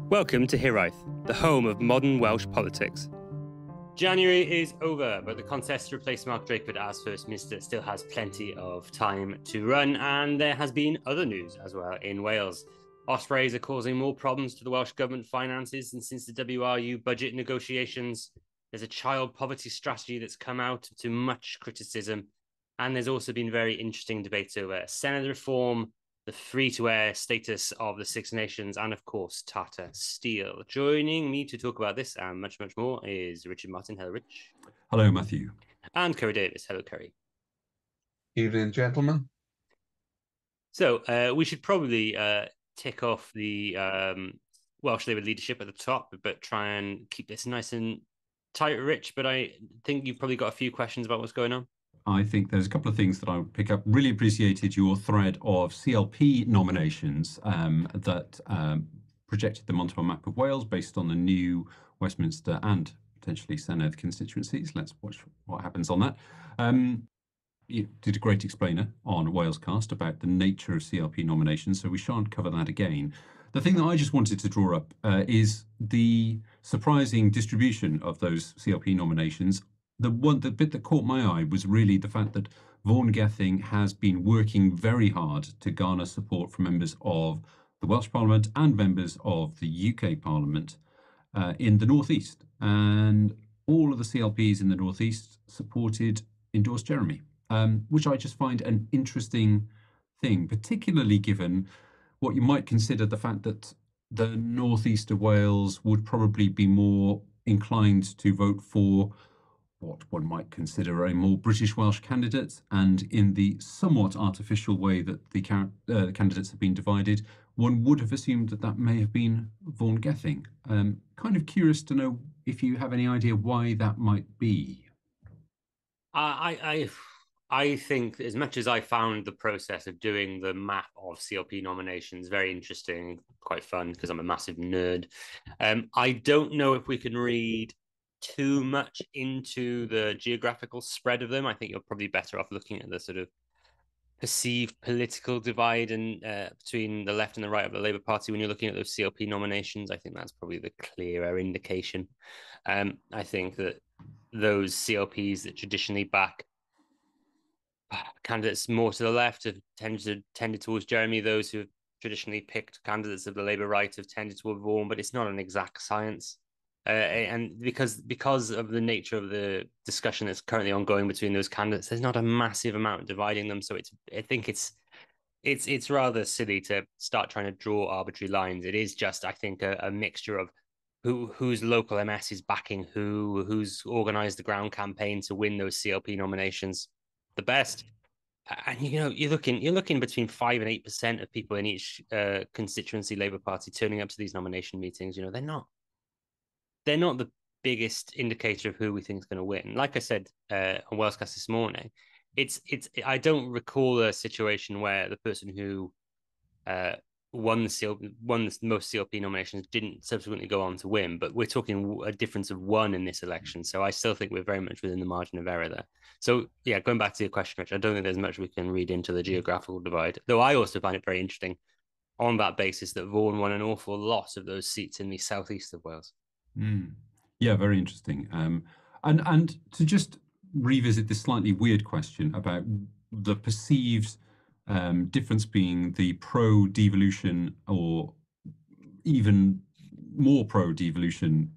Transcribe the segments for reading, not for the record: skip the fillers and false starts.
Welcome to Hiraeth, the home of modern Welsh politics. January is over, but the contest to replace Mark Drakeford as First Minister still has plenty of time to run, and there has been other news as well in Wales. Ospreys are causing more problems to the Welsh Government finances, and since the WRU budget negotiations, there's a child poverty strategy that's come out to much criticism, and there's also been very interesting debates over Senedd reform, the free-to-air status of the Six Nations, and of course, Tata Steel. Joining me to talk about this and much, much more is Richard Martin. Hello, Rich. Hello, Matthew. And Curry Davis. Hello, Curry. Evening, gentlemen. So we should probably tick off the Welsh Labour leadership at the top, but try and keep this nice and tight, Rich. But I think you've probably got a few questions about what's going on. I think there's a couple of things that I would pick up. Really appreciated your thread of CLP nominations that projected them onto a map of Wales based on the new Westminster and potentially Senedd constituencies. Let's watch what happens on that. You did a great explainer on Walescast about the nature of CLP nominations, so we shan't cover that again. The thing that I just wanted to draw up is the surprising distribution of those CLP nominations. The bit that caught my eye was really the fact that Vaughan Gething has been working very hard to garner support from members of the Welsh Parliament and members of the UK Parliament in the North East. And all of the CLPs in the North East endorsed Jeremy, which I just find an interesting thing, particularly given what you might consider the fact that the North East of Wales would probably be more inclined to vote for what one might consider a more British Welsh candidate, and in the somewhat artificial way that the candidates have been divided, one would have assumed that that may have been Vaughan Gething. Kind of curious to know if you have any idea why that might be. I think, as much as I found the process of doing the map of CLP nominations very interesting, quite fun, because I'm a massive nerd, I don't know if we can read too much into the geographical spread of them. I think you're probably better off looking at the sort of perceived political divide and between the left and the right of the Labour Party when you're looking at those CLP nominations. I think that's probably the clearer indication. I think that those CLPs that traditionally back candidates more to the left have tended towards Jeremy. Those who have traditionally picked candidates of the Labour right have tended toward Vaughan, but it's not an exact science. And because of the nature of the discussion that's currently ongoing between those candidates, there's not a massive amount dividing them. So I think it's rather silly to start trying to draw arbitrary lines. It is just, I think, a mixture of whose local MS is backing who's organised the ground campaign to win those CLP nominations the best. And you're looking between 5 and 8% of people in each constituency Labour Party turning up to these nomination meetings. They're not the biggest indicator of who we think is going to win. Like I said on Walescast this morning, I don't recall a situation where the person who won the most CLP nominations didn't subsequently go on to win, but we're talking a difference of 1 in this election. So I still think we're very much within the margin of error there. So yeah, going back to your question, Rich, I don't think there's much we can read into the geographical divide, though I also find it very interesting on that basis that Vaughan won an awful lot of those seats in the southeast of Wales. Yeah, very interesting. And to just revisit this slightly weird question about the perceived difference being the pro-devolution or even more pro-devolution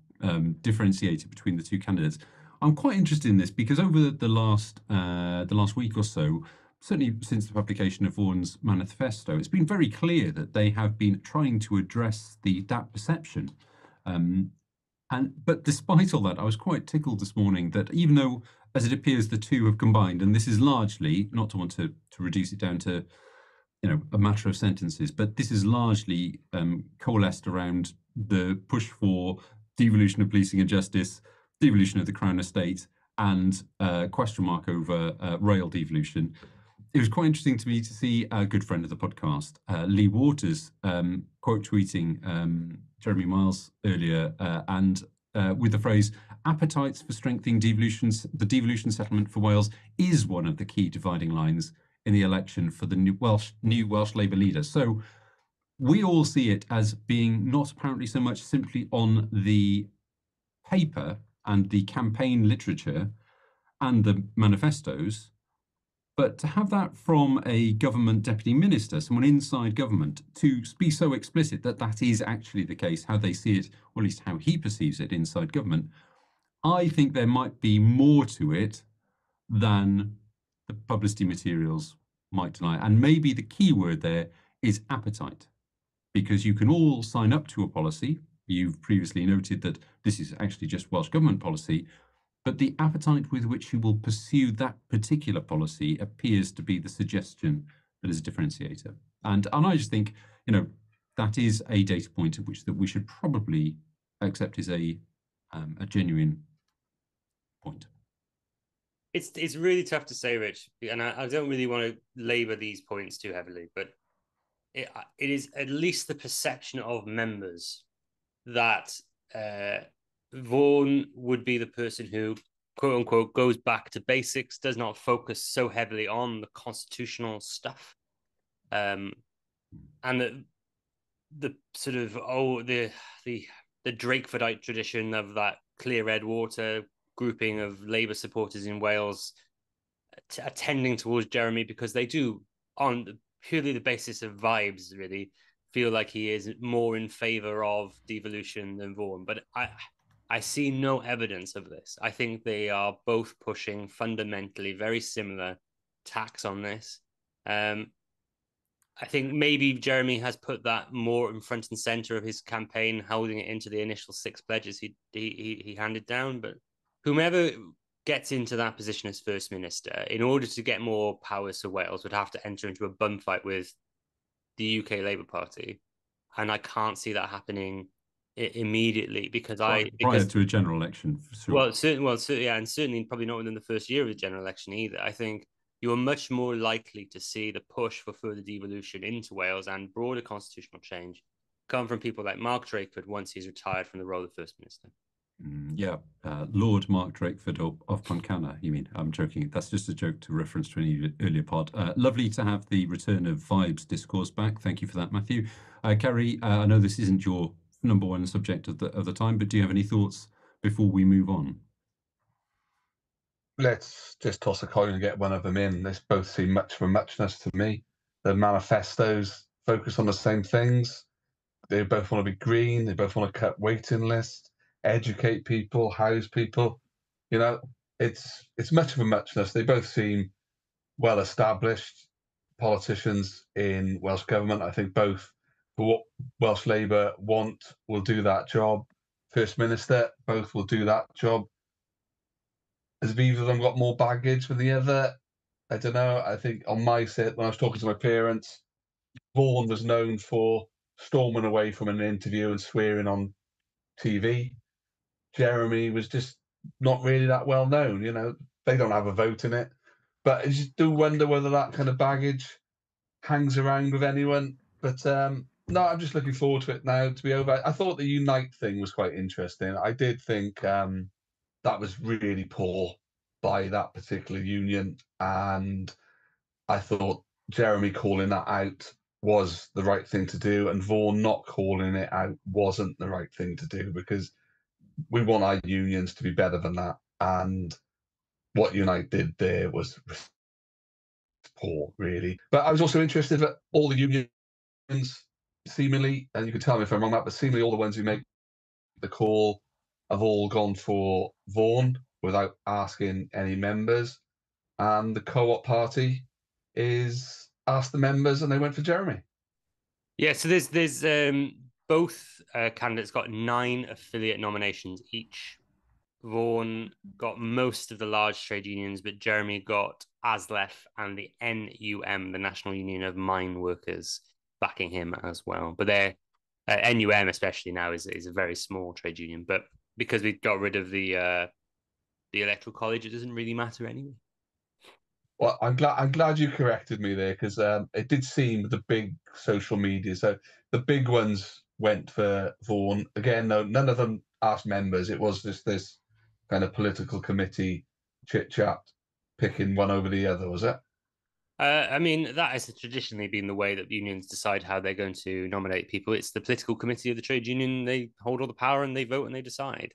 differentiated between the two candidates. I'm quite interested in this because over the last week or so, certainly since the publication of Vaughan's manifesto, it's been very clear that they have been trying to address that perception. But despite all that, I was quite tickled this morning that even though, as it appears, the two have combined, and this is largely, not to want to reduce it down to, a matter of sentences, but this is largely coalesced around the push for devolution of policing and justice, devolution of the Crown Estate, and question mark over rail devolution. It was quite interesting to me to see a good friend of the podcast, Lee Waters, quote tweeting Jeremy Miles earlier, and with the phrase, appetites for strengthening the devolution settlement for Wales is one of the key dividing lines in the election for the new Welsh Labour leader. So we all see it as being not apparently so much simply on the paper and the campaign literature and the manifestos, but to have that from a government deputy minister, someone inside government, to be so explicit that that is actually the case, how they see it, or at least how he perceives it inside government, I think there might be more to it than the publicity materials might deny. And maybe the key word there is appetite, because you can all sign up to a policy. You've previously noted that this is actually just Welsh Government policy, but the appetite with which you will pursue that particular policy appears to be the suggestion that is a differentiator. And I just think, that is a data point of which that we should probably accept is a genuine point. It's really tough to say, Rich, and I don't really want to labour these points too heavily, but it is at least the perception of members that Vaughan would be the person who, quote unquote, goes back to basics, does not focus so heavily on the constitutional stuff, and the sort of the Drakefordite tradition of that clear red water grouping of Labour supporters in Wales attending towards Jeremy because they do, on purely the basis of vibes, really feel like he is more in favour of devolution than Vaughan. But I see no evidence of this. I think they are both pushing fundamentally very similar tacks on this. I think maybe Jeremy has put that more in front and centre of his campaign, holding it into the initial 6 pledges he handed down. But whomever gets into that position as First Minister, in order to get more powers to Wales, would have to enter into a bum fight with the UK Labour Party. And I can't see that happening immediately because prior to a general election, for sure. And certainly probably not within the first year of the general election either. I think you are much more likely to see the push for further devolution into Wales and broader constitutional change come from people like Mark Drakeford once he's retired from the role of First Minister. Lord Mark Drakeford of Pontcanna, you mean? I'm joking. That's just a joke to reference to an earlier pod. Lovely to have the return of Vibes discourse back. Thank you for that, Matthew. Kerry, I know this isn't your number one subject of the time, but do you have any thoughts before we move on? Let's just toss a coin and get one of them in. This both seem much for muchness to me. The manifestos focus on the same things. They both want to be green. They both want to cut waiting lists, educate people, house people. It's much of a muchness. They both seem well established politicians in Welsh Government. I think both, for what Welsh Labour want, will do that job. First Minister, both will do that job. Has either of them got more baggage than the other? I don't know. I think on my set, when I was talking to my parents, Vaughan was known for storming away from an interview and swearing on TV. Jeremy was just not really that well known. They don't have a vote in it. But I just do wonder whether that kind of baggage hangs around with anyone. But no, I'm just looking forward to it now to be over. I thought the Unite thing was quite interesting. I did think that was really poor by that particular union. And I thought Jeremy calling that out was the right thing to do, and Vaughan not calling it out wasn't the right thing to do, because we want our unions to be better than that. And what Unite did there was poor, really. But I was also interested that all the unions, seemingly, and you can tell me if I'm wrong, but seemingly all the ones who make the call have all gone for Vaughan without asking any members. And the Co-op Party is asked the members, and they went for Jeremy. Yeah, so there's both candidates got 9 affiliate nominations each. Vaughan got most of the large trade unions, but Jeremy got ASLEF and the NUM, the National Union of Mine Workers, backing him as well. But their NUM, especially now, is a very small trade union. But because we got rid of the electoral college, it doesn't really matter anyway. Well, I'm glad you corrected me there, because it did seem the big social media. So the big ones went for Vaughan. Again, no, none of them asked members. It was just this kind of political committee chit chat, picking one over the other, was it? I mean, that has traditionally been the way that unions decide how they're going to nominate people. It's the political committee of the trade union. They hold all the power and they vote and they decide.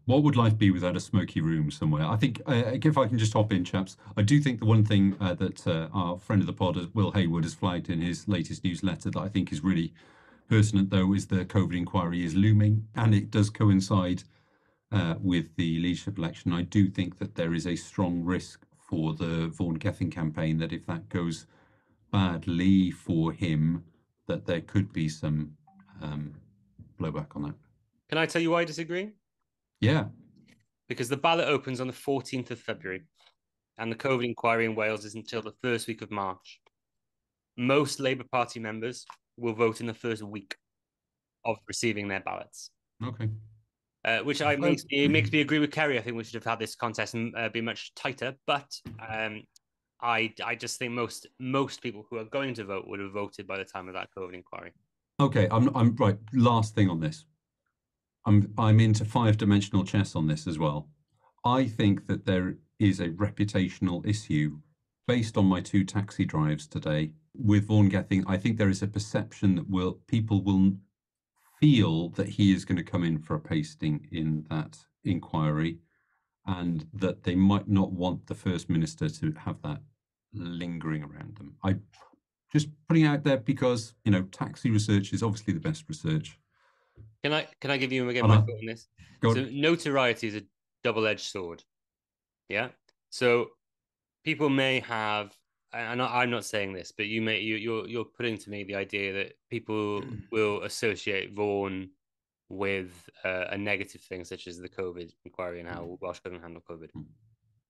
What would life be without a smoky room somewhere? I think, if I can just hop in, chaps, I do think the one thing that our friend of the pod, Will Hayward, has flagged in his latest newsletter that I think is really pertinent, though, is the COVID inquiry is looming, and it does coincide with the leadership election. I do think that there is a strong risk for the Vaughan Gething campaign that if that goes badly for him, that there could be some blowback on that. Can I tell you why I disagree? Yeah. Because the ballot opens on the 14th of February and the COVID inquiry in Wales is until the first week of March. Most Labour Party members will vote in the first week of receiving their ballots. Okay. Which makes me agree with Kerry. I think we should have had this contest be much tighter. But I just think most people who are going to vote would have voted by the time of that COVID inquiry. Okay, I'm right. Last thing on this. I'm into 5-dimensional chess on this as well. I think that there is a reputational issue based on my 2 taxi drives today with Vaughan Gething. I think there is a perception that people will feel that he is going to come in for a pasting in that inquiry, and that they might not want the First Minister to have that lingering around them. I just putting it out there because, taxi research is obviously the best research. Can I give you again my thought on this? So notoriety is a double-edged sword. Yeah. So people may have, and I'm not saying this, but you're putting to me the idea that people will associate Vaughan with a negative thing such as the COVID inquiry and how Welsh Government handle COVID.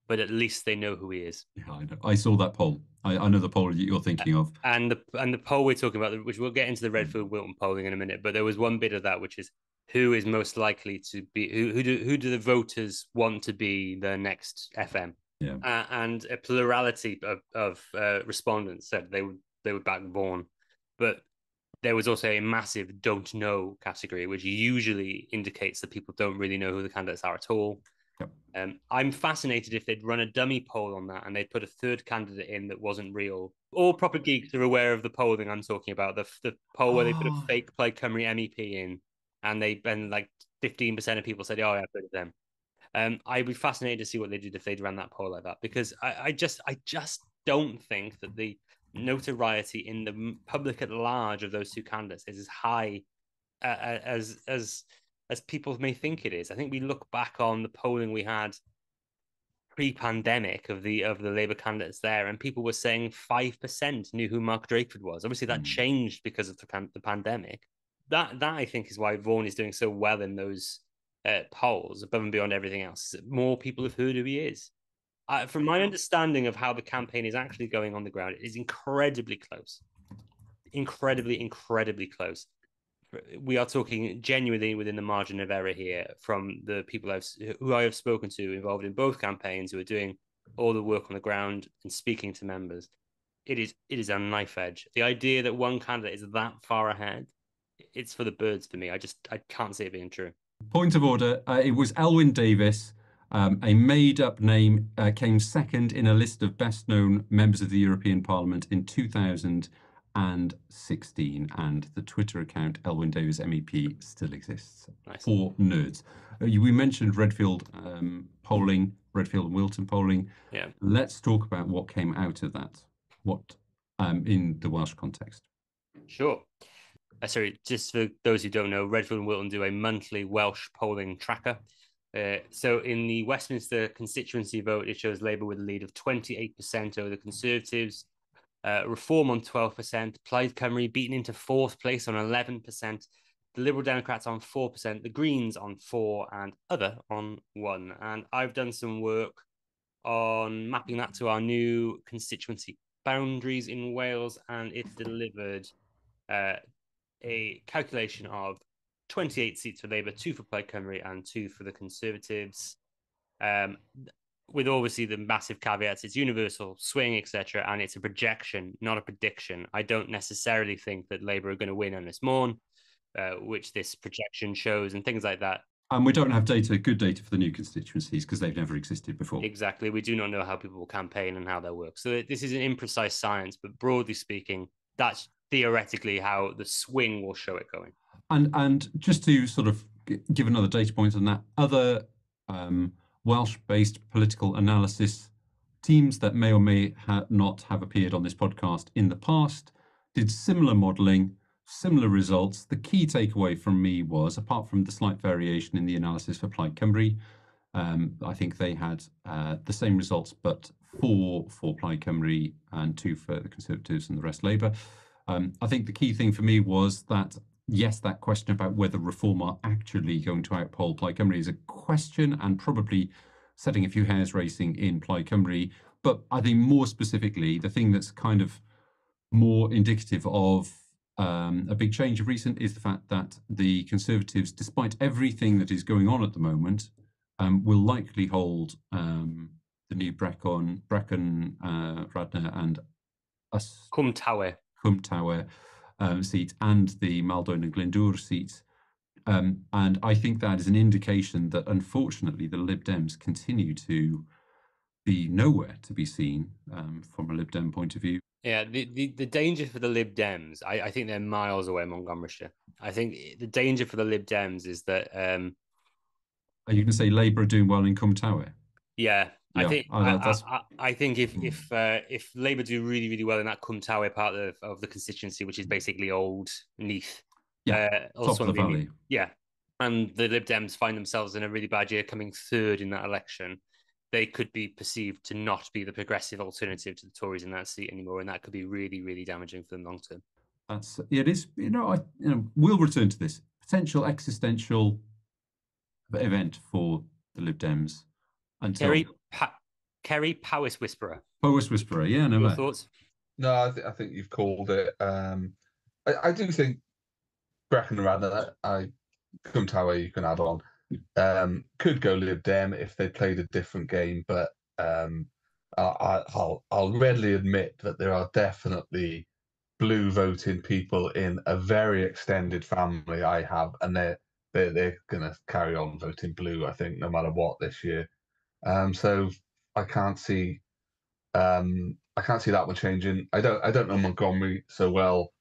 But at least they know who he is. Yeah, I know. I saw that poll. I know the poll you're thinking of. And the poll we're talking about, which we'll get into the Redfield-Wilton polling in a minute, but there was one bit of that which is who is most likely to be who do the voters want to be the next FM? Yeah. And a plurality of respondents said they would back Vaughan, but there was also a massive don't know category, which usually indicates that people don't really know who the candidates are at all. Yep. I'm fascinated if they'd run a dummy poll on that and they'd put a third candidate in that wasn't real. All proper geeks are aware of the polling I'm talking about. The poll where they put a fake Plaid Cymru MEP in, and like 15% of people said, "Oh, yeah, I've heard of them." I'd be fascinated to see what they did if they'd ran that poll like that, because I just don't think that the notoriety in the public at large of those 2 candidates is as high as people may think it is. I think we look back on the polling we had pre-pandemic of the Labour candidates there, and people were saying 5% knew who Mark Drakeford was. Obviously, that changed because of the pandemic. That I think is why Vaughan is doing so well in those polls, above and beyond everything else. More people have heard who he is. From my understanding of how the campaign is actually going on the ground, it is incredibly close. Incredibly close. We are talking genuinely within the margin of error here from the people who I have spoken to involved in both campaigns, who are doing all the work on the ground and speaking to members. It is a knife edge. The idea that one candidate is that far ahead, it's for the birds for me. I can't see it being true. Point of order. It was Elwyn Davies, a made-up name, came second in a list of best-known members of the European Parliament in 2016, and the Twitter account Elwyn Davies MEP still exists. Nice. For nerds. We mentioned Redfield polling, Redfield and Wilton polling. Yeah. Let's talk about what came out of that. What in the Welsh context? Sure. Sorry, just for those who don't know, Redfield and Wilton do a monthly Welsh polling tracker. So in the Westminster constituency vote, it shows Labour with a lead of 28% over the Conservatives, Reform on 12%, Plaid Cymru beaten into 4th place on 11%, the Liberal Democrats on 4%, the Greens on 4%, and other on 1%. And I've done some work on mapping that to our new constituency boundaries in Wales, and it delivered a calculation of 28 seats for Labour, 2 for Plaid Cymru, and 2 for the Conservatives. With obviously the massive caveats, it's universal swing, etc., and it's a projection, not a prediction. I don't necessarily think that Labour are going to win Ynys Môn, which this projection shows, and things like that. And we don't have good data for the new constituencies because they've never existed before. Exactly. We do not know how people will campaign and how they'll work. So this is an imprecise science, but broadly speaking, that's theoretically how the swing will show it going. And just to sort of give another data point on that, other Welsh-based political analysis teams that may or may not have appeared on this podcast in the past did similar modelling, similar results. The key takeaway from me was, apart from the slight variation in the analysis for Plaid Cymru, I think they had the same results, but 4 for Plaid Cymru and 2 for the Conservatives and the rest Labour. I think the key thing for me was that, yes, that question about whether Reform are actually going to outpoll Plaid Cymru is a question and probably setting a few hairs racing in Plaid Cymru. But I think more specifically, the thing that's kind of more indicative of a big change of recent is the fact that the Conservatives, despite everything that is going on at the moment, will likely hold the new Brecon, Radnor and Cwm Tawe seat and the Maldon and Glyndŵr seats. And I think that is an indication that, unfortunately, the Lib Dems continue to be nowhere to be seen from a Lib Dem point of view. Yeah, the danger for the Lib Dems, I think they're miles away, Montgomeryshire. I think the danger for the Lib Dems is that... Are you going to say Labour are doing well in Cwm Tawe? Yeah, Yeah, I think if Labour do really, really well in that Cwm Tawe part of the constituency, which is basically old Neath, top of the valley, yeah, and the Lib Dems find themselves in a really bad year, coming third in that election, they could be perceived to not be the progressive alternative to the Tories in that seat anymore, and that could be really, really damaging for them long term. It is. We'll return to this potential existential event for the Lib Dems. Until Kerry Powys Whisperer. Powys Whisperer, yeah. No, your thoughts? No, I think you've called it. I do think Brecon and Radnor, Cwm Tawe you can add on, could go Lib Dem if they played a different game, but I'll readily admit that there are definitely blue voting people in a very extended family I have, and they're going to carry on voting blue, I think, no matter what this year. So I can't see that one changing. I don't know Montgomery so well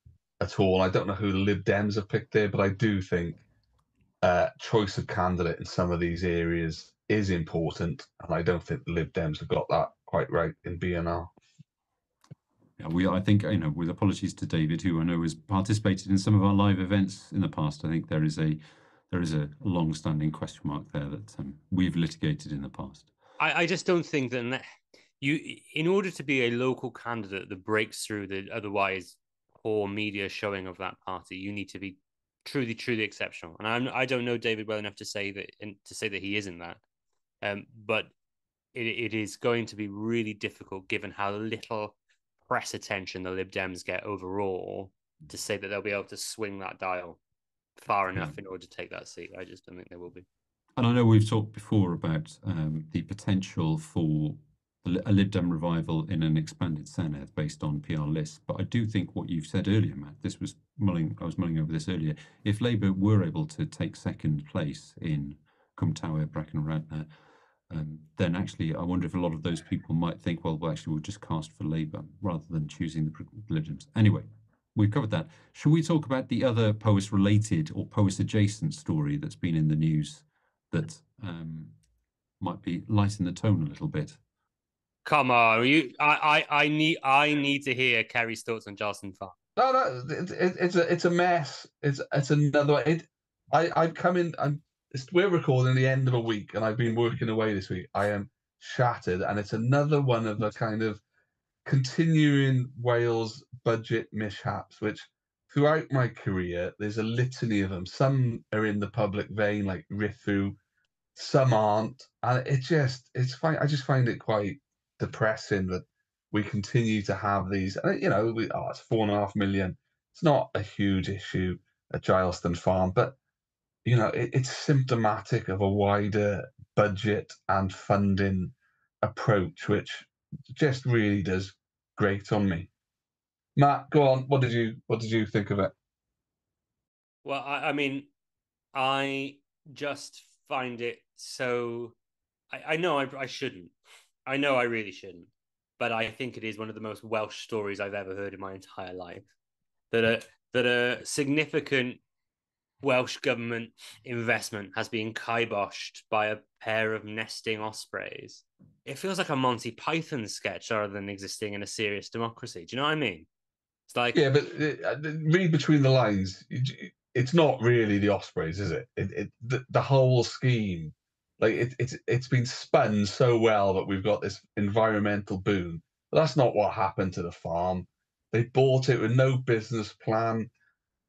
at all. I don't know who the Lib Dems have picked there, but I do think choice of candidate in some of these areas is important, and I don't think the Lib Dems have got that quite right in BNR. Yeah, I think, with apologies to David, who I know has participated in some of our live events in the past, I think there is a long-standing question mark there that we've litigated in the past. I just don't think that in order to be a local candidate that breaks through the otherwise poor media showing of that party, you need to be truly, truly exceptional. And I don't know David well enough to say that he isn't that. But it is going to be really difficult, given how little press attention the Lib Dems get overall, to say that they'll be able to swing that dial far enough in order to take that seat. I just don't think they will be. And I know we've talked before about the potential for a Lib Dem revival in an expanded Senedd based on PR lists. But I do think what you've said earlier, Matt, I was mulling over this earlier. If Labour were able to take second place in Cwm Tawe, Brecon and Radnor, then actually I wonder if a lot of those people might think, well, actually we'll just cast for Labour rather than choosing the Lib Dems. Anyway, we've covered that. Shall we talk about the other Powys-related or Powys-adjacent story that's been in the news that might be lighten the tone a little bit? Come on, I need to hear Kerry's thoughts on Charleston Farm. No, it's a mess. It's another. I've come in. We're recording the end of a week, and I've been working away this week. I am shattered, and it's another one of the kind of continuing Wales budget mishaps, which throughout my career there's a litany of them. Some are in the public vein, like Rithu. Some aren't, and it's fine. I just find it quite depressing that we continue to have these. And it's 4.5 million. It's not a huge issue at Gileston Farm, but it's symptomatic of a wider budget and funding approach, which just really does grate on me. Matt, go on. What did you think of it? Well, I mean, I just find it so. I know I shouldn't. I know I really shouldn't. But I think it is one of the most Welsh stories I've ever heard in my entire life. That a significant Welsh Government investment has been kiboshed by a pair of nesting ospreys. It feels like a Monty Python sketch rather than existing in a serious democracy. Do you know what I mean? It's like, yeah, but read between the lines. It's not really the Ospreys, is it? The whole scheme, like it's been spun so well that we've got this environmental boom. But that's not what happened to the farm. They bought it with no business plan,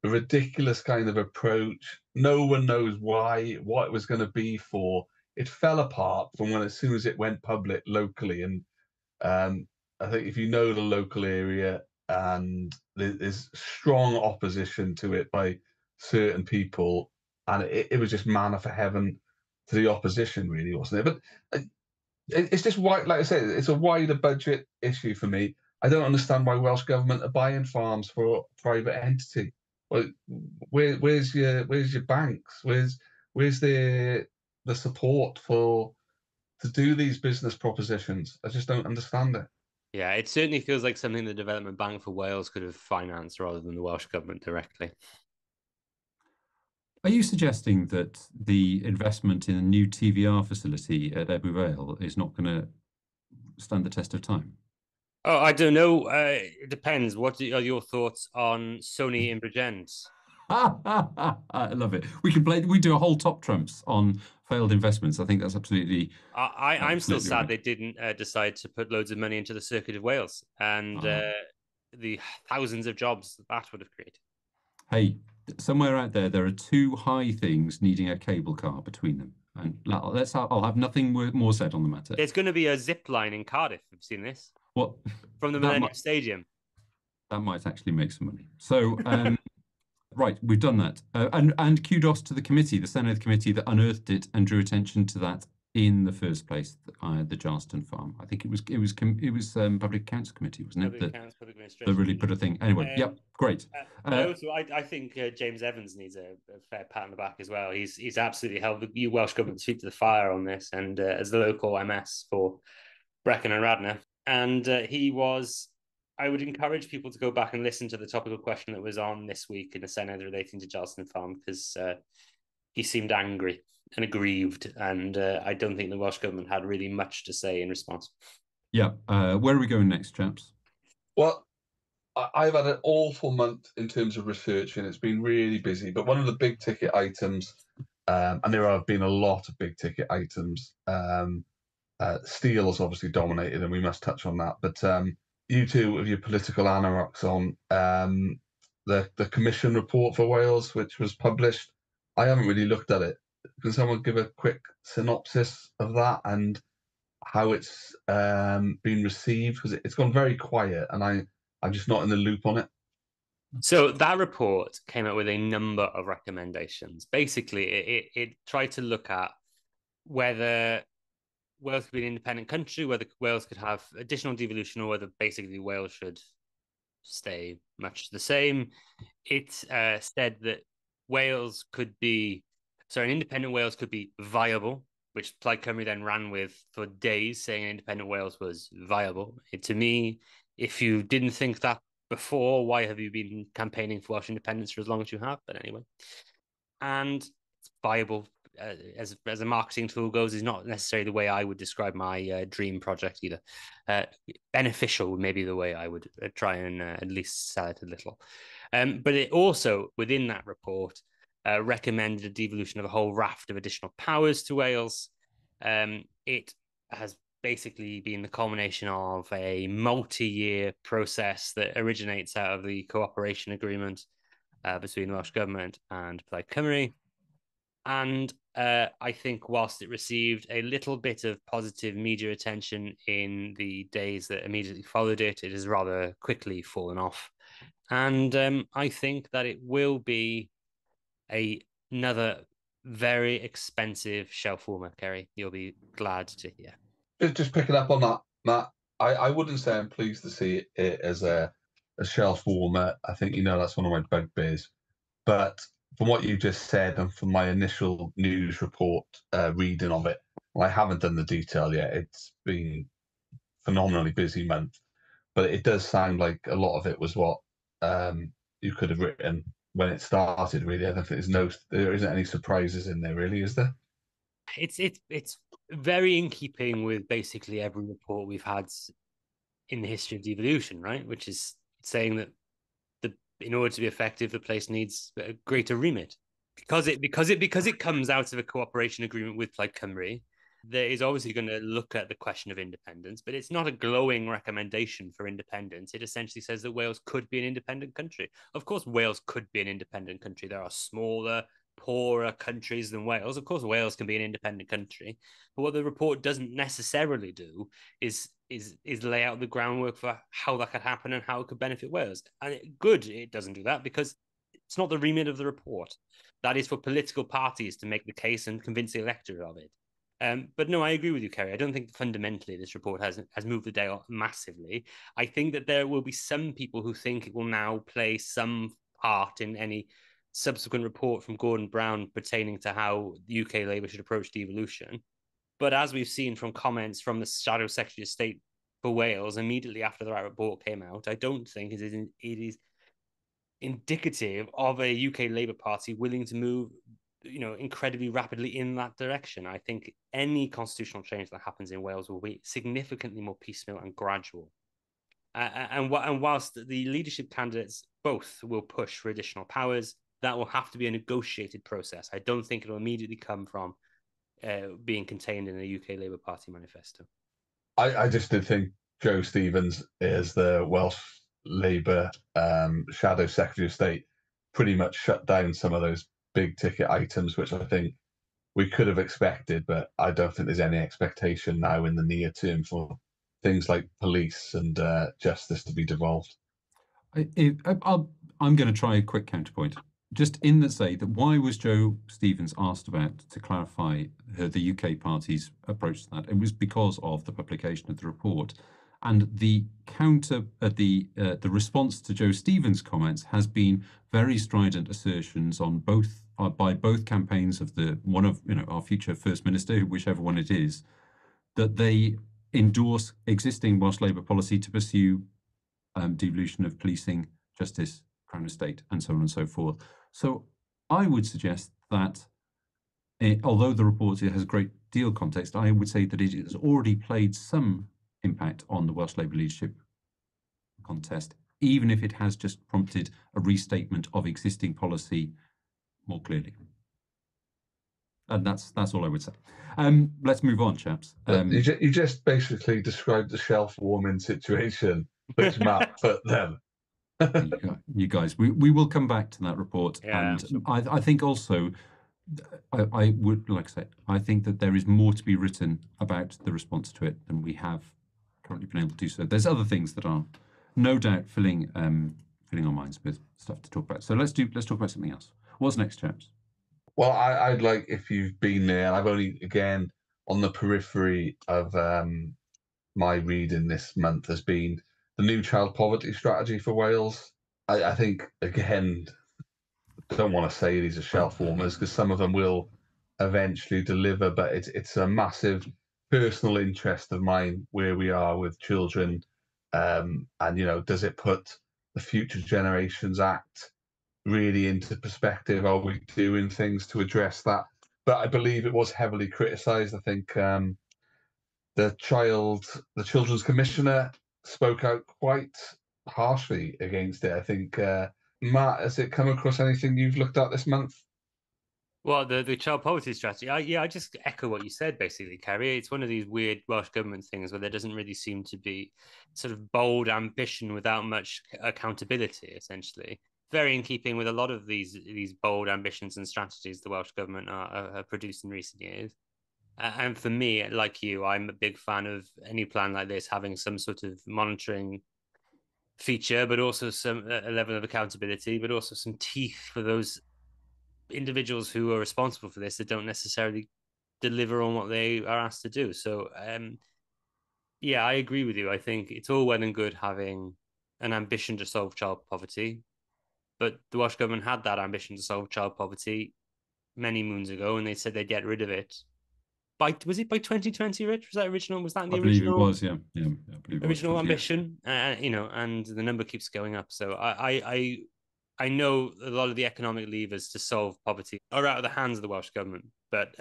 a ridiculous kind of approach. No one knows why, what it was going to be for. It fell apart from when, as soon as it went public locally, and I think if you know the local area, and there's strong opposition to it by certain people, and it was just manna for heaven to the opposition, really, wasn't it? But it's just like I said, it's a wider budget issue for me. I don't understand why Welsh Government are buying farms for a private entity. Well, where's your banks? Where's the support for to do these business propositions? I just don't understand it. yeah, it certainly feels like something the Development Bank for Wales could have financed rather than the Welsh Government directly. Are you suggesting that the investment in a new TVR facility at Ebbw Vale is not going to stand the test of time? Oh, I don't know. It depends. What are your thoughts on Sony Imperfections? I love it. We do a whole top trumps on failed investments. I think that's absolutely. I'm still sad right. they didn't decide to put loads of money into the Circuit of Wales and the thousands of jobs that would have created. Hey, somewhere out there are two high things needing a cable car between them. And I'll have nothing more said on the matter. There's going to be a zip line in Cardiff. Have you seen this? What? From the Millennium Stadium. That might actually make some money. So, right, we've done that. And kudos to the committee, the Senedd committee that unearthed it and drew attention to that in the first place, the Jarlston farm. I think it was Public Accounts Committee, wasn't it? That really put a thing. Anyway, yep, great. I think James Evans needs a fair pat on the back as well. He's absolutely held the Welsh Government's feet to the fire on this, and as the local MS for Brecon and Radnor. And I would encourage people to go back and listen to the topical question that was on this week in the Senedd relating to Jarlston Farm, because he seemed angry and aggrieved, and I don't think the Welsh Government had really much to say in response. Yeah. Where are we going next, chaps? Well, I've had an awful month in terms of research, and it's been really busy. But one of the big ticket items, and there have been a lot of big ticket items, steel has obviously dominated, and we must touch on that. But you two, with your political anoraks on, the Commission report for Wales, which was published, I haven't really looked at it. Can someone give a quick synopsis of that and how it's been received? Because it's gone very quiet, and I'm just not in the loop on it. So that report came out with a number of recommendations. Basically, it tried to look at whether Wales could be an independent country, whether Wales could have additional devolution, or whether basically Wales should stay much the same. It said that an independent Wales could be viable, which Plaid Cymru then ran with for days, saying independent Wales was viable. To me, if you didn't think that before, why have you been campaigning for Welsh independence for as long as you have? But anyway, and it's viable as a marketing tool goes, is not necessarily the way I would describe my dream project either. Beneficial maybe the way I would try and at least sell it a little. But it also, within that report, recommended a devolution of a whole raft of additional powers to Wales. It has basically been the culmination of a multi-year process that originates out of the cooperation agreement between the Welsh Government and Plaid Cymru. And I think whilst it received a little bit of positive media attention in the days that immediately followed it, it has rather quickly fallen off. And I think that it will be another very expensive shelf warmer, Kerry. You'll be glad to hear. Just picking up on that, Matt, I wouldn't say I'm pleased to see it as a shelf warmer. I think that's one of my bugbears. But from what you just said and from my initial news report reading of it, well, I haven't done the detail yet. It's been phenomenally busy month, but it does sound like a lot of it was what you could have written when it started. Really, I don't think there isn't any surprises in there. Really, is there? It's very in keeping with basically every report we've had in the history of devolution, right? Which is saying that in order to be effective, the place needs a greater remit because it comes out of a cooperation agreement with Plaid Cymru. There is obviously going to look at the question of independence, but it's not a glowing recommendation for independence. It essentially says that Wales could be an independent country. Of course, Wales could be an independent country. There are smaller, poorer countries than Wales. Of course, Wales can be an independent country. But what the report doesn't necessarily do is lay out the groundwork for how that could happen and how it could benefit Wales. And it doesn't do that because it's not the remit of the report. That is for political parties to make the case and convince the electorate of it. But no, I agree with you, Kerry. I don't think fundamentally this report has moved the dial massively. I think that there will be some people who think it will now play some part in any subsequent report from Gordon Brown pertaining to how the UK Labour should approach devolution. But as we've seen from comments from the Shadow Secretary of State for Wales immediately after the report came out, I don't think it is indicative of a UK Labour Party willing to move, incredibly rapidly in that direction. I think any constitutional change that happens in Wales will be significantly more piecemeal and gradual. And whilst the leadership candidates both will push for additional powers, that will have to be a negotiated process. I don't think it'll immediately come from being contained in the UK Labour Party manifesto. I just did think Joe Stevens is the Welsh Labour Shadow Secretary of State pretty much shut down some of those big ticket items, which I think we could have expected, but I don't think there's any expectation now in the near term for things like police and justice to be devolved. I'm going to try a quick counterpoint. Just in that say that why was Joe Stevens asked about to clarify the UK party's approach to that? It was because of the publication of the report, and the the response to Joe Stevens' comments has been very strident assertions on both by both campaigns of our future First Minister, whichever one it is, that they endorse existing Welsh Labour policy to pursue devolution of policing, justice, Crown Estate, and so on and so forth. So I would suggest that although the report has a great deal of context, I would say that it has already played some impact on the Welsh Labour leadership contest, even if it has just prompted a restatement of existing policy more clearly. And that's all I would say. Let's move on, chaps. You just basically described the shelf warming situation, which Matt put them. You guys, we will come back to that report, and I think also I would like to say I think that there is more to be written about the response to it than we have currently been able to do. So there's other things that are no doubt filling our minds with stuff to talk about. So let's talk about something else. What's next, chaps? Well, I'd like, if you've been there, I've only again on the periphery of my reading this month has been the new child poverty strategy for Wales. I think, again, don't want to say these are shelf warmers because some of them will eventually deliver, but it's a massive personal interest of mine where we are with children. And, does it put the Future Generations Act really into perspective? Are we doing things to address that? But I believe it was heavily criticised. I think the Children's Commissioner spoke out quite harshly against it. I think, Matt, has it come across anything you've looked at this month? Well, the child poverty strategy, I just echo what you said, basically, Kerry. It's one of these weird Welsh Government things where there doesn't really seem to be sort of bold ambition without much accountability, essentially. Very in keeping with a lot of these bold ambitions and strategies the Welsh Government are produced in recent years. And for me, like you, I'm a big fan of any plan like this having some sort of monitoring feature, but also a level of accountability, but also some teeth for those individuals who are responsible for this that don't necessarily deliver on what they are asked to do. So, I agree with you. I think it's all well and good having an ambition to solve child poverty, But the Welsh Government had that ambition to solve child poverty many moons ago, and they said they'd get rid of it. Was it by 2020, Rich? Was that original? Was that I the believe it original was, yeah. Yeah, I believe it was original 20. ambition? And the number keeps going up. So I know a lot of the economic levers to solve poverty are out of the hands of the Welsh Government, but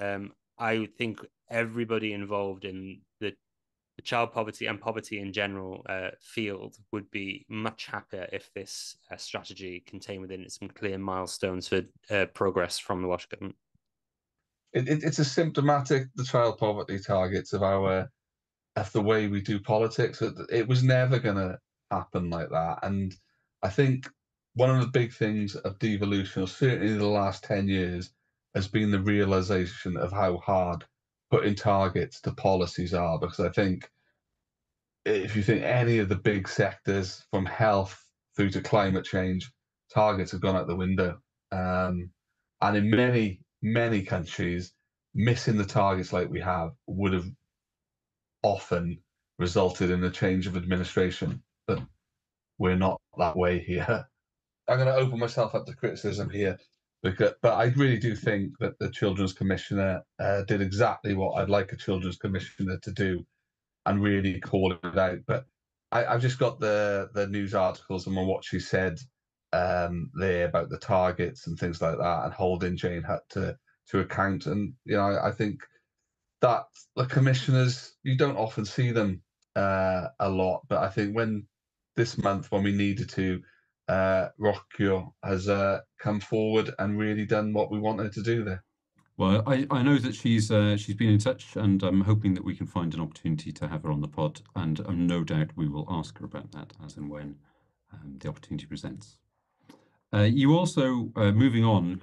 I think everybody involved in the child poverty and poverty in general field would be much happier if this strategy contained within it some clear milestones for progress from the Welsh Government. It's a symptomatic, the child poverty targets of the way we do politics. It was never going to happen like that. And I think one of the big things of devolution, or certainly in the last 10 years, has been the realization of how hard putting targets to policies are. Because I think if you think any of the big sectors, from health through to climate change, targets have gone out the window. And in many countries, missing the targets like we have would have often resulted in a change of administration. But we're not that way here. I'm going to open myself up to criticism here, but I really do think that the Children's Commissioner did exactly what I'd like a Children's Commissioner to do, and really call it out. But I've just got the news articles and what she said there about the targets and things like that, and holding Jane Hutt to account. And I think that the commissioners, you don't often see them a lot, but I think this month when we needed to, Rocio has come forward and really done what we wanted to do there. Well, I know that she's been in touch, and I'm hoping that we can find an opportunity to have her on the pod, and no doubt we will ask her about that as and when the opportunity presents. You also, moving on,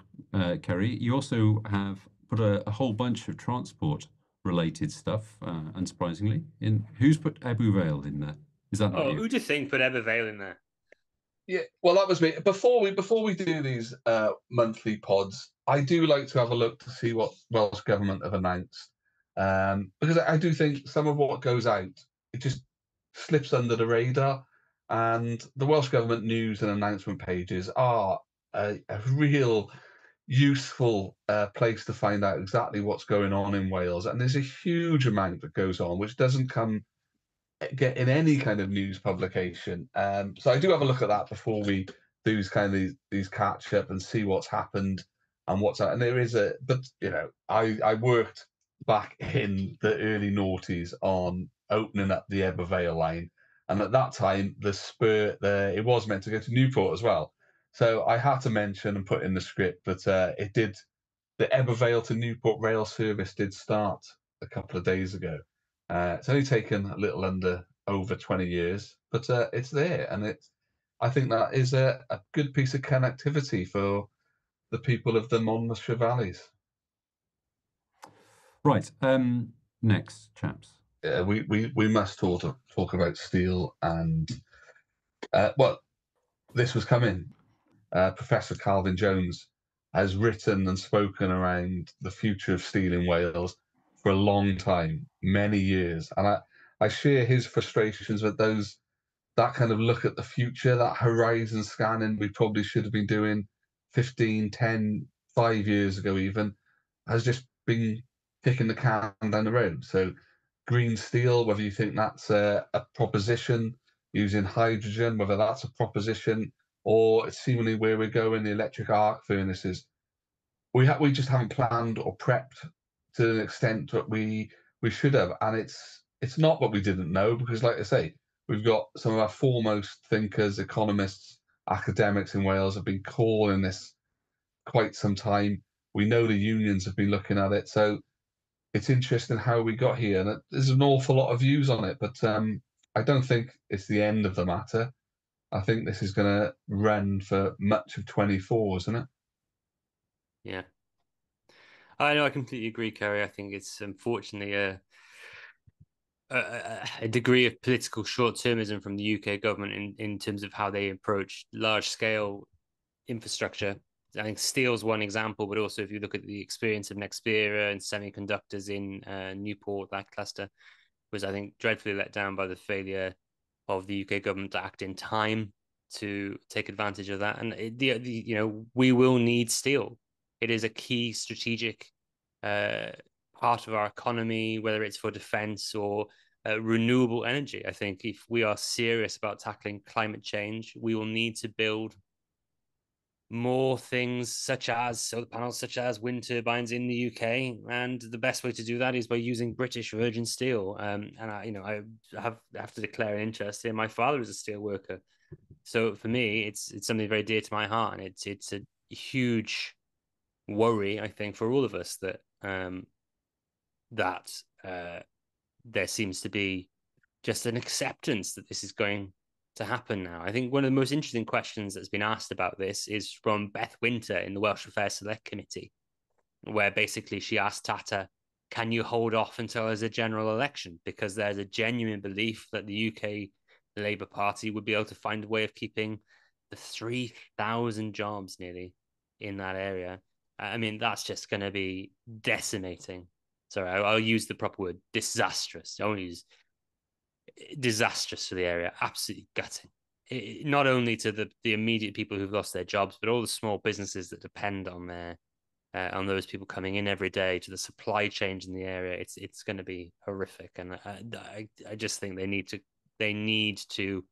Kerry, you also have put a whole bunch of transport-related stuff, unsurprisingly. Who's put Ebbw Vale in there? Is that not you? Who do you think put Ebbw Vale in there? Yeah, well, that was me. Before we do these monthly pods, I do like to have a look to see what Welsh Government have announced, because I do think some of what goes out, it just slips under the radar, and the Welsh Government news and announcement pages are a real useful place to find out exactly what's going on in Wales. And there's a huge amount that goes on which doesn't get in any kind of news publication. So I do have a look at that before we do these catch up and see what's happened and what's out. And there is but I worked back in the early noughties on opening up the Ebbw Vale line, and at that time the spur there, it was meant to go to Newport as well. So I had to mention and put in the script that the Ebbw Vale to Newport rail service did start a couple of days ago. It's only taken a little over 20 years, but it's there, and I think that is a good piece of connectivity for the people of the Monmouthshire valleys. Right. Next, chaps. We must talk about steel, and this was coming. Professor Calvin Jones has written and spoken around the future of steel in Wales for a long time, many years. And I share his frustrations with that kind of look at the future, that horizon scanning we probably should have been doing 15, 10, 5 years ago even, has just been kicking the can down the road. So green steel, whether you think that's a proposition, using hydrogen, whether that's a proposition, or it's seemingly where we're going, the electric arc furnaces, we just haven't planned or prepped to an extent that we should have. And it's not what we didn't know, because like I say, we've got some of our foremost thinkers, economists, academics in Wales have been calling this quite some time. We know the unions have been looking at it. So it's interesting how we got here. And there's an awful lot of views on it, but I don't think it's the end of the matter. I think this is going to run for much of 24, isn't it? Yeah. I know, I completely agree, Kerry. I think it's unfortunately a degree of political short-termism from the UK government in terms of how they approach large-scale infrastructure. I think steel's one example, but also if you look at the experience of Nexperia and semiconductors in Newport, that cluster was, I think, dreadfully let down by the failure of the UK government to act in time to take advantage of that. And we will need steel. It is a key strategic part of our economy, whether it's for defense or renewable energy. I think if we are serious about tackling climate change, we will need to build more things such as solar panels, such as wind turbines in the UK, and the best way to do that is by using British virgin steel. And I have to declare an interest here. My father is a steel worker, so for me, it's something very dear to my heart, and it's a huge worry, I think, for all of us that there seems to be just an acceptance that this is going to happen now. I think one of the most interesting questions that's been asked about this is from Beth Winter in the Welsh Affairs Select Committee, where basically she asked Tata, can you hold off until there's a general election? Because there's a genuine belief that the UK Labour Party would be able to find a way of keeping the 3,000 jobs nearly in that area. I mean, that's just going to be decimating. Sorry, I'll use the proper word, disastrous. I won't use disastrous for the area, absolutely gutting. Not only to the immediate people who've lost their jobs, but all the small businesses that depend on those people coming in every day, to the supply chains in the area. It's going to be horrific, and I just think they need to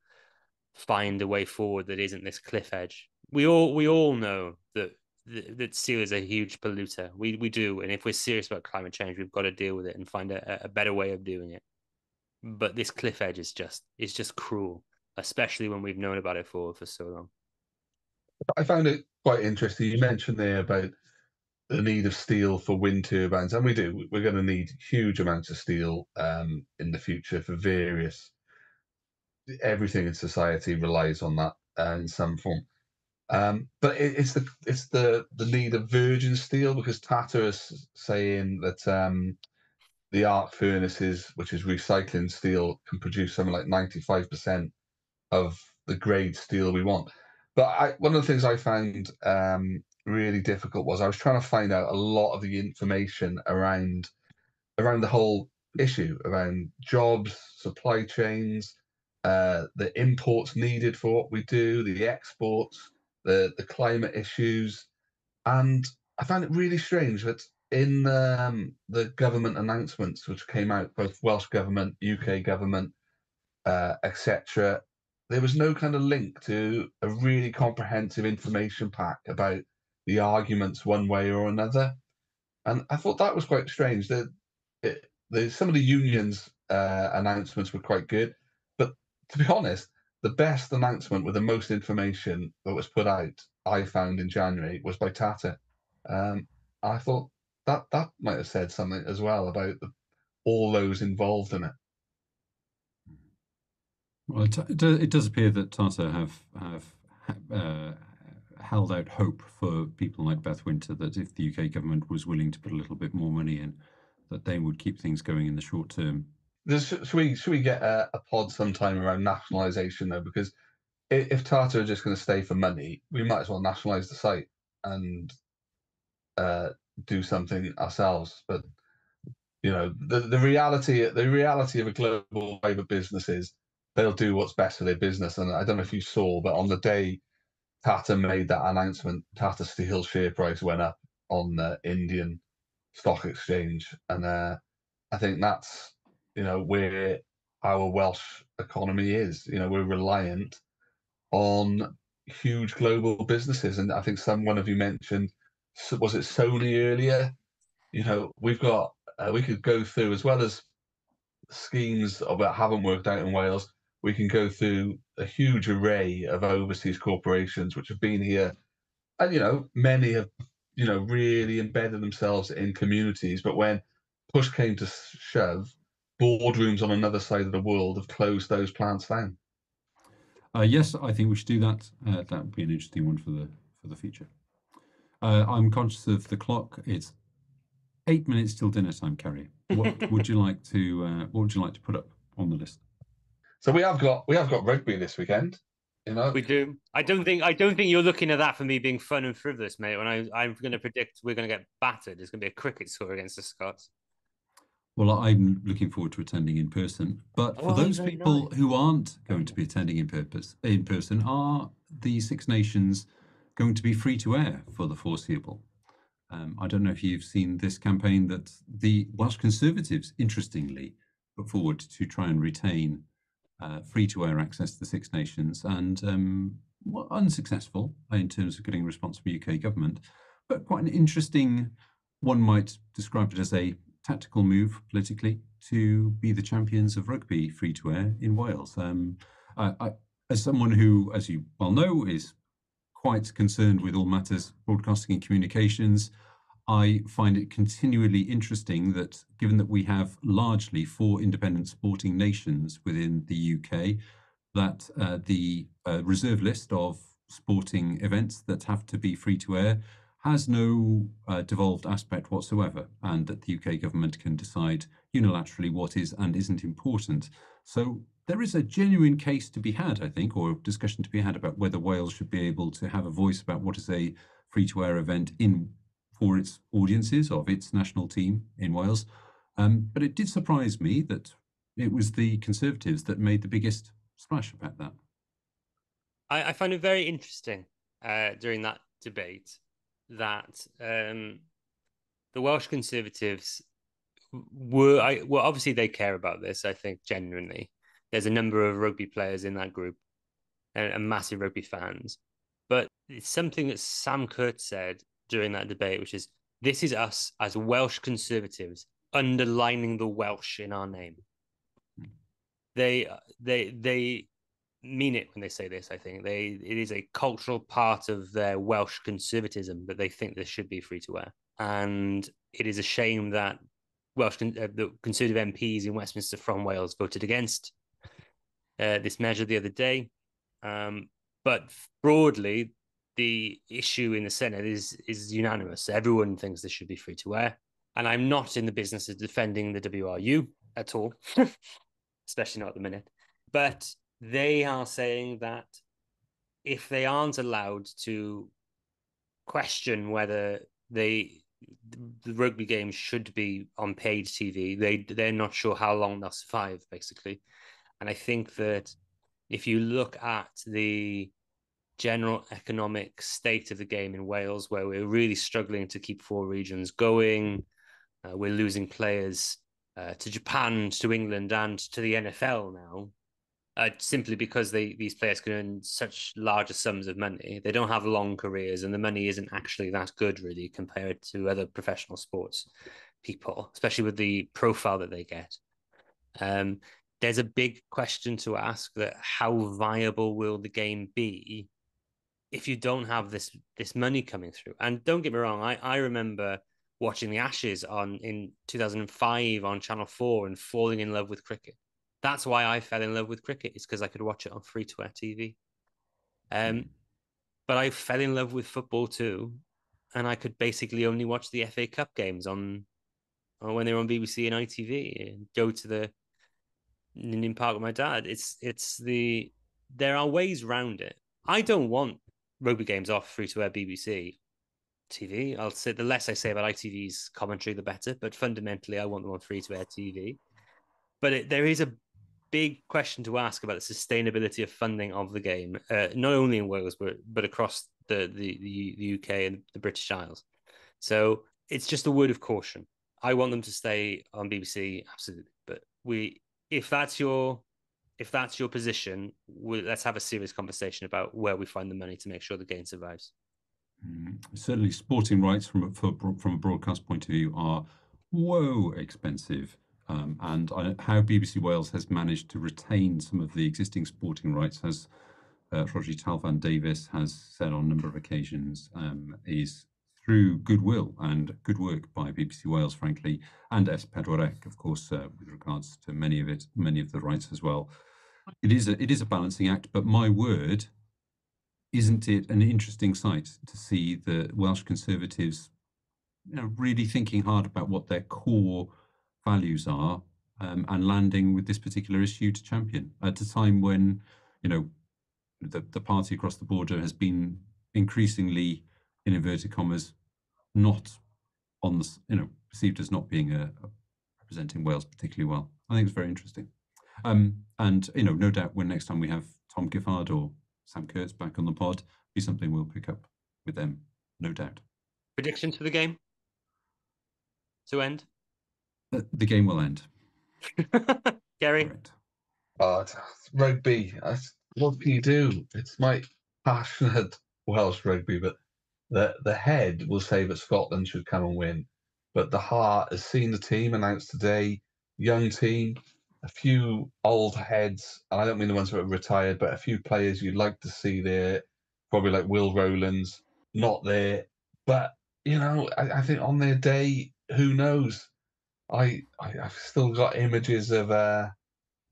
find a way forward that isn't this cliff edge. We all know that steel is a huge polluter. We do, and if we're serious about climate change, we've got to deal with it and find a better way of doing it. But this cliff edge is just cruel, especially when we've known about it for so long. I found it quite interesting. You mentioned there about the need of steel for wind turbines, and we do. We're going to need huge amounts of steel in the future for various. Everything in society relies on that in some form. But it's the need of virgin steel, because Tata is saying that the arc furnaces, which is recycling steel, can produce something like 95% of the grade steel we want. But one of the things I found really difficult was I was trying to find out a lot of the information around the whole issue, around jobs, supply chains, the imports needed for what we do, the exports, the climate issues. And I found it really strange that in the government announcements which came out, both Welsh Government, UK Government, etc., there was no kind of link to a really comprehensive information pack about the arguments one way or another. And I thought that was quite strange. Some of the unions' announcements were quite good, but to be honest, the best announcement with the most information that was put out, I found in January, was by Tata. I thought that might have said something as well about all those involved in it. Well, it does appear that Tata have held out hope for people like Beth Winter that if the UK government was willing to put a little bit more money in, that they would keep things going in the short term. Should we get a pod sometime around nationalisation though? Because if Tata are just going to stay for money, we might as well nationalise the site and do something ourselves. But you know, the reality of a global private business is they'll do what's best for their business. And I don't know if you saw, but on the day Tata made that announcement, Tata Steel share price went up on the Indian stock exchange, and I think that's where our Welsh economy is. We're reliant on huge global businesses, and I think one of you mentioned, was it Sony earlier? We've got we could go through, as well as schemes that haven't worked out in Wales, we can go through a huge array of overseas corporations which have been here, and many have really embedded themselves in communities, but when push came to shove, boardrooms on another side of the world have closed those plants down. Yes, I think we should do that. That would be an interesting one for the future. I'm conscious of the clock. It's 8 minutes till dinner time, Carrie. What would you like to put up on the list? So we have got rugby this weekend. We do. I don't think you're looking at that for me being fun and frivolous, mate. When I'm going to predict we're going to get battered. There's going to be a cricket score against the Scots. Well, I'm looking forward to attending in person. But for Oh, those very people nice. who aren't going to be attending in person, are the Six Nations going to be free to air for the foreseeable? I don't know if you've seen this campaign that the Welsh Conservatives, interestingly, put forward to try and retain free to air access to the Six Nations, and well, unsuccessful in terms of getting a response from UK government, but quite an interesting, one might describe it as a tactical move politically to be the champions of rugby free to air in Wales. As someone who, as you well know, is quite concerned with all matters broadcasting and communications, I find it continually interesting that given that we have largely 4 independent sporting nations within the UK, that the reserve list of sporting events that have to be free to air has no devolved aspect whatsoever, and that the UK government can decide unilaterally what is and isn't important. So there is a genuine case to be had, I think, or discussion to be had about whether Wales should be able to have a voice about what is a free to air event for its audiences of its national team in Wales. But it did surprise me that it was the Conservatives that made the biggest splash about that. I find it very interesting during that debate that the Welsh Conservatives well, obviously they care about this, I think, genuinely. There's a number of rugby players in that group and massive rugby fans. But it's something that Sam Curtin said during that debate, which is, this is us as Welsh Conservatives underlining the Welsh in our name. They mean it when they say this. I think it is a cultural part of their Welsh conservatism that they think this should be free to air, and it is a shame that the Conservative MPs in Westminster from Wales voted against this measure the other day. But broadly, the issue in the Senate is unanimous. Everyone thinks this should be free to air, and I'm not in the business of defending the WRU at all, especially not at the minute. But they are saying that if they aren't allowed to question whether the rugby games should be on paid TV, they're not sure how long they'll survive, basically. And I think that if you look at the general economic state of the game in Wales, where we're really struggling to keep 4 regions going, we're losing players to Japan, to England, and to the NFL now, simply because these players can earn such larger sums of money. They don't have long careers, and the money isn't actually that good, really, compared to other professional sports people, especially with the profile that they get. There's a big question to ask, that how viable will the game be if you don't have this money coming through? And don't get me wrong, I remember watching the Ashes in 2005 on Channel 4 and falling in love with cricket. That's why I fell in love with cricket, is because I could watch it on free-to-air TV. But I fell in love with football too, and I could basically only watch the FA Cup games when they were on BBC and ITV, and go to the Ninian Park with my dad. There are ways around it. I don't want rugby games off free-to-air BBC TV. I'll say the less I say about ITV's commentary, the better. But fundamentally, I want them on free-to-air TV. But there is a big question to ask about the sustainability of funding of the game, not only in Wales but across the UK and the British Isles. So it's just a word of caution. I want them to stay on BBC, absolutely. But if that's your position, let's have a serious conversation about where we find the money to make sure the game survives. Certainly, sporting rights from a broadcast point of view are expensive. And how BBC Wales has managed to retain some of the existing sporting rights, as Roger Talvan Davis has said on a number of occasions, is through goodwill and good work by BBC Wales, frankly, and S4C, of course, with regards to many of the rights as well. It is a balancing act, but my word, isn't it an interesting sight to see the Welsh Conservatives, really thinking hard about what their core values are, and landing with this particular issue to champion at a time when, the party across the border has been increasingly, in inverted commas, not on the, perceived as not being a representing Wales particularly well. I think it's very interesting. And no doubt when next time we have Tom Giffard or Sam Kurtz back on the pod, be something we'll pick up with them, no doubt. Prediction for the game to end? The game will end. Gary? Correct. Rugby. What can you do? It's my passionate Welsh rugby, but the head will say that Scotland should come and win. But the heart has seen the team announced today, young team, a few old heads, and I don't mean the ones that are retired, but a few players you'd like to see there, probably like Will Rowlands, not there. But, I think on their day, who knows? I've still got images of, I'm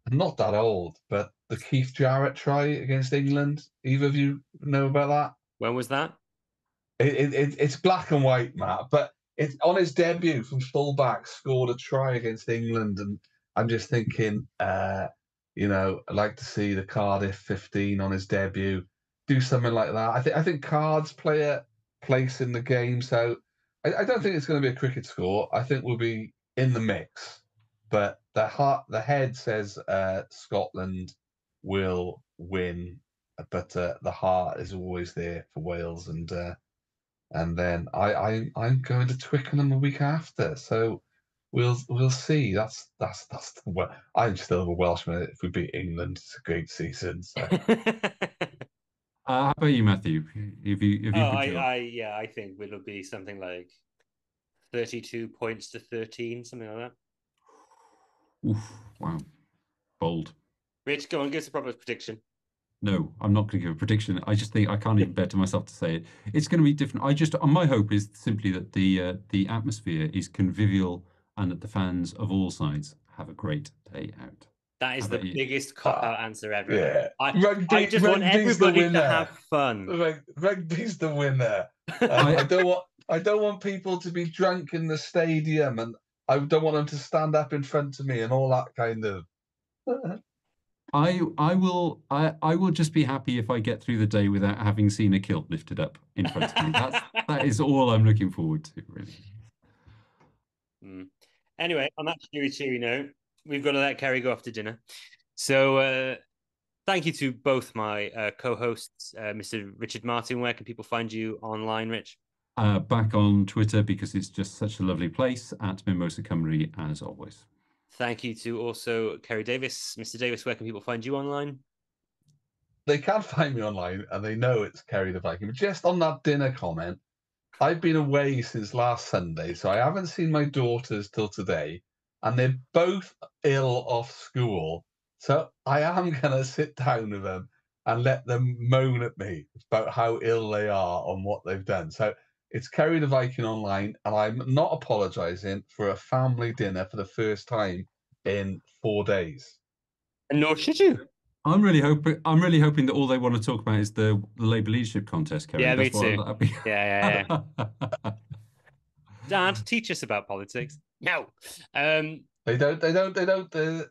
not that old, but the Keith Jarrett try against England. Either of you know about that? When was that? It's black and white, Matt, but it's on his debut from fullback, scored a try against England, and I'm just thinking, I'd like to see the Cardiff 15 on his debut, do something like that. I think cards play a place in the game, so I don't think it's going to be a cricket score. I think we'll be in the mix, but the head says Scotland will win, but the heart is always there for Wales, and then I'm going to Twickenham a week after, so we'll see. That's I'm still a Welshman. If we beat England, it's a great season. So. How about you, Matthew? I think it'll be something like 32 points to 13, something like that. Oof, wow, bold. Rich, go on, give us a proper prediction. No, I'm not going to give a prediction. I just think I can't even bear to myself to say it. It's going to be different. My hope is simply that the atmosphere is convivial and that the fans of all sides have a great day out. That is the biggest cop-out answer ever. Yeah. I just want everybody to have fun. Rugby's the winner. I don't want people to be drunk in the stadium, and I don't want them to stand up in front of me and all that kind of. I will just be happy if I get through the day without having seen a kilt lifted up in front of me. That is all I'm looking forward to, really. Anyway, on that cheery note, we've got to let Kerry go off to dinner. So thank you to both my co-hosts, Mr. Richard Martin. Where can people find you online, Rich? Back on Twitter, because it's just such a lovely place, at Mimosa Cymru, as always. Thank you to also Kerry Davis. Mr. Davis, where can people find you online? They can find me online, and they know it's Kerry the Viking. But just on that dinner comment, I've been away since last Sunday, so I haven't seen my daughters till today, and they're both ill off school. So I am going to sit down with them and let them moan at me about how ill they are on what they've done. So it's Kerry the Viking online, and I'm not apologising for a family dinner for the first time in 4 days. And nor should you. I'm really hoping that all they want to talk about is the Labour leadership contest, Kerry. Yeah, me too. Yeah. Dad, teach us about politics. No. They don't. I don't know.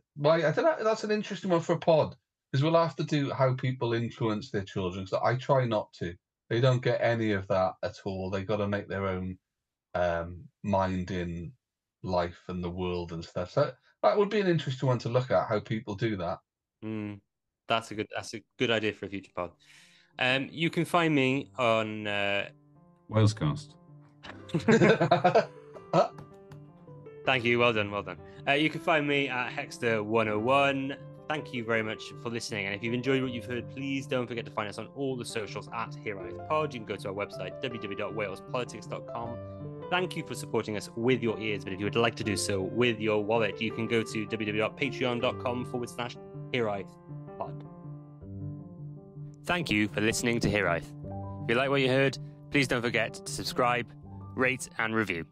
That's an interesting one for a pod, because we'll have to do how people influence their children. So I try not to. They don't get any of that at all. They got to make their own mind in life and the world and stuff. So that would be an interesting one to look at, how people do that. That's a good idea for a future pod. You can find me on Walescast. Thank you. Well done. You can find me at Hexter101. Thank you very much for listening. And if you've enjoyed what you've heard, please don't forget to find us on all the socials at Hiraeth Pod. You can go to our website, www.walespolitics.com. Thank you for supporting us with your ears. But if you would like to do so with your wallet, you can go to www.patreon.com/Hiraeth Pod. Thank you for listening to Hiraeth. If you like what you heard, please don't forget to subscribe, rate, and review.